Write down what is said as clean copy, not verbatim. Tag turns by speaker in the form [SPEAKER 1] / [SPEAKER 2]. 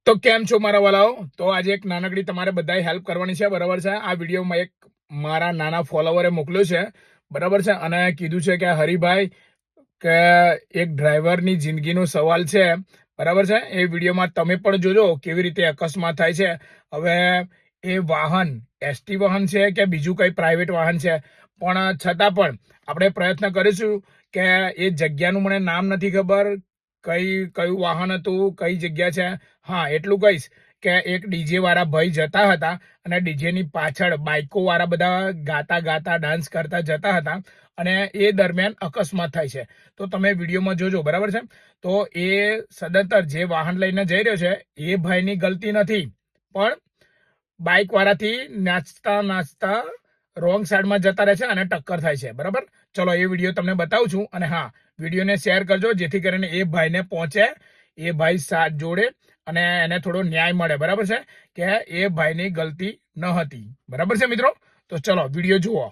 [SPEAKER 1] તો કેમ છો મારા વાલાઓ? તો આજે એક નાનકડી તમારે બધાએ હેલ્પ કરવાની છે, બરાબર છે? આ વિડીયોમાં એક મારા નાના ફોલોવરે મોકલ્યો છે, બરાબર છે? અને કીધું છે કે હરિભાઈ કે એક ડ્રાઈવરની જિંદગીનો સવાલ છે, બરાબર છે? એ વિડીયોમાં તમે પણ જોજો કેવી રીતે અકસ્માત થાય છે. હવે એ વાહન એસટી વાહન છે કે બીજું કંઈ પ્રાઇવેટ વાહન છે, પણ છતાં પણ આપણે પ્રયત્ન કરીશું કે એ જગ્યાનું મને નામ નથી ખબર, કયું વાહન હતું, કઈ જગ્યા છે. હા, એટલું કહીશ કે એક ડીજે વાળા ભાઈ જતા હતા અને ડીજેની પાછળ બાઇકો વાળા બધા ગાતા ગાતા ડાન્સ કરતા જતા હતા અને એ દરમિયાન અકસ્માત થાય છે. તો તમે વિડીયોમાં જોજો, બરાબર છે? તો એ સદંતર જે વાહન લઈને જઈ રહ્યો છે એ ભાઈની ગલતી નથી, પણ બાઇક વાળાથી નાચતા નાચતા રોંગ સાઈડમાં જતા રહે છે અને ટક્કર થાય છે, બરાબર? ચલો એ વિડીયો તમને બતાવું છું. અને હા, વિડીયોને શેર કરજો જેથી કરીને એ ભાઈને પહોંચે, એ ભાઈ સાથ જોડે અને એને થોડો ન્યાય મળે, બરાબર છે? કે એ ભાઈની ગલતી ન હતી, બરાબર છે મિત્રો? તો ચલો વિડીયો જુઓ.